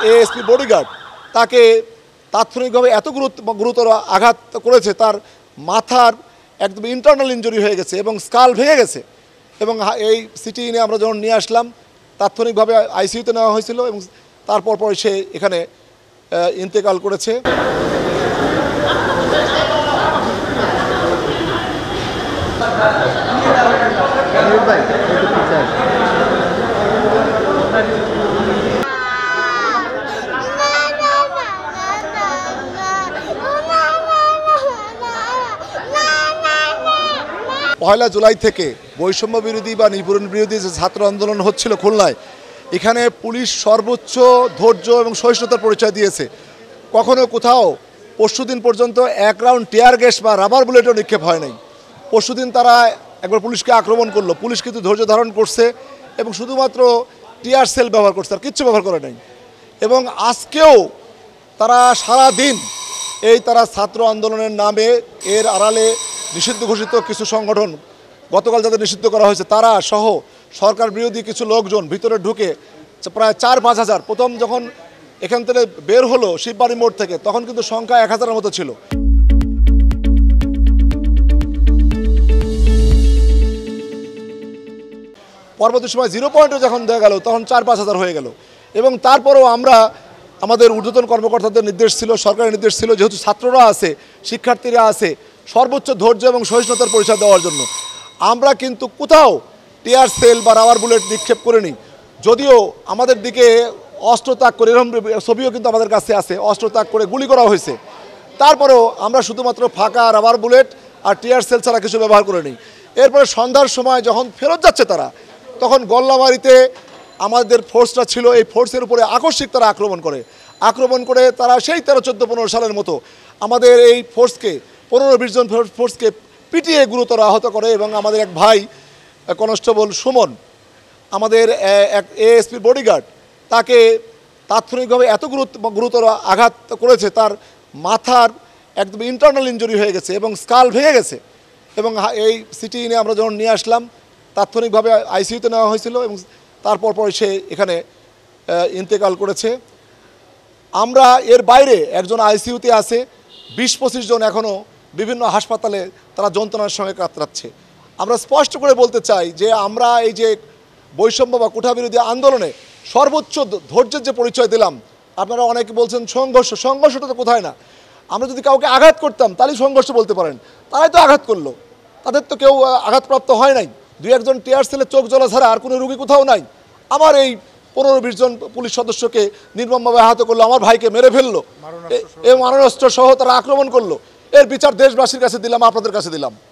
ASP bodyguard তাকে তাৎক্ষণিকভাবে এত গুরুতর আঘাত করেছে, তার মাথার একদম ইন্টারনাল ইনজুরি হয়ে গেছে এবং স্কাল ভেঙে গেছে। এবং এই সিটি ইনে আমরা যখন নিয়ে আসলাম, তাৎক্ষণিকভাবে আইসিইউতে নেওয়া হয়েছিল এবং তারপর পরে সে এখানে ইন্তেকাল করেছে। পয়লা জুলাই থেকে বৈষম্য বিরোধী বা নিপীড়ন বিরোধী যে ছাত্র আন্দোলন হচ্ছিল খুলনায়, এখানে পুলিশ সর্বোচ্চ ধৈর্য এবং সহিষ্ণুতার পরিচয় দিয়েছে। কখনো কোথাও পরশুদিন পর্যন্ত এক রাউন্ড টিয়ার গ্যাস বা রাবার বুলেটও নিক্ষেপ হয় নাই। পরশুদিন তারা একবার পুলিশকে আক্রমণ করলো, পুলিশ কিন্তু ধৈর্য ধারণ করছে এবং শুধুমাত্র টিয়ার সেল ব্যবহার করছে, আর কিচ্ছু ব্যবহার করে নাই। এবং আজকেও তারা সারা দিন তারা ছাত্র আন্দোলনের নামে এর আড়ালে নিষিদ্ধ ঘোষিত কিছু সংগঠন, গতকাল যাদের নিষিদ্ধ করা হয়েছে, তারা সহ সরকার বিরোধী কিছু লোকজন ভিতরে ঢুকে প্রায় 4-5 হাজার, প্রথম যখন এখান থেকে বের হলো শিববাড়ি মোড় থেকে, তখন কিন্তু সংখ্যা 1000-এর মতো ছিল। পরবর্তী সময় 0 পয়েন্টে যখন দেখা গেল, তখন 4-5 হাজার হয়ে গেল। এবং তারপরেও আমরা, আমাদের ঊর্ধ্বতন কর্মকর্তাদের নির্দেশ ছিল, সরকারের নির্দেশ ছিল, যেহেতু ছাত্ররা আছে, শিক্ষার্থীরা আছে, সর্বোচ্চ ধৈর্য এবং সহিষ্ণুতার পরিচয় দেওয়ার জন্য আমরা কিন্তু কোথাও টিয়ার সেল বা রাবার বুলেট নিক্ষেপ করিনি। যদিও আমাদের দিকে অস্ত্র তাক করে, এরকম ছবিও কিন্তু আমাদের কাছে আছে, অস্ত্র তাক করে গুলি করা হয়েছে, তারপরেও আমরা শুধুমাত্র ফাঁকা রাবার বুলেট আর টিয়ার সেল ছাড়া কিছু ব্যবহার করিনি। এরপরে সন্ধ্যার সময় যখন ফেরত যাচ্ছে তারা, তখন গল্লাবাড়িতে আমাদের ফোর্সটা ছিল, এই ফোর্সের উপরে আকস্মিক তারা আক্রমণ করে তারা সেই 13-14-15 সালের মতো আমাদের এই ফোর্সকে, 15-20 জন ফোর্সকে পিটিয়ে গুরুতর আহত করে। এবং আমাদের এক ভাই কনস্টেবল সুমন, আমাদের এক এএসপি বডিগার্ড, তাকে তাৎক্ষণিকভাবে এত গুরুতর আঘাত করেছে, তার মাথার একদম ইন্টারনাল ইনজুরি হয়ে গেছে এবং স্কাল ভেঙে গেছে। এবং এই সিটি ইনে আমরা যখন নিয়ে আসলাম, তাৎক্ষণিকভাবে আইসিইউতে নেওয়া হয়েছিল এবং তারপর পরে সে এখানে ইন্তেকাল করেছে। আমরা এর বাইরে একজন আইসিইউতে আছে, 20-25 জন এখনও বিভিন্ন হাসপাতালে তারা যন্ত্রণার সঙ্গে কাতরাচ্ছে। আমরা স্পষ্ট করে বলতে চাই যে আমরা এই যে বৈষম্য বা কোঠাবিরোধী আন্দোলনে সর্বোচ্চ ধৈর্যের যে পরিচয় দিলাম, আপনারা অনেকে বলছেন সংঘর্ষটা তো কোথায় না, আমরা যদি কাউকে আঘাত করতাম তাহলেই সংঘর্ষ বলতে পারেন, তারাই তো আঘাত করলো, তাদের তো কেউ আঘাতপ্রাপ্ত হয় নাই। 2-1 জন টিয়ার সেলে চোখ জ্বলা ছাড়া আর কোনো রুগী কোথাও নাই। আমার এই 15-20 জন পুলিশ সদস্যকে নির্মমভাবে আহত করলো, আমার ভাইকে মেরে ফেললো, এবং মারণাস্ত্র সহ তারা আক্রমণ করলো। এর বিচার দেশবাসীর কাছে দিলাম, আপনাদের কাছে দিলাম।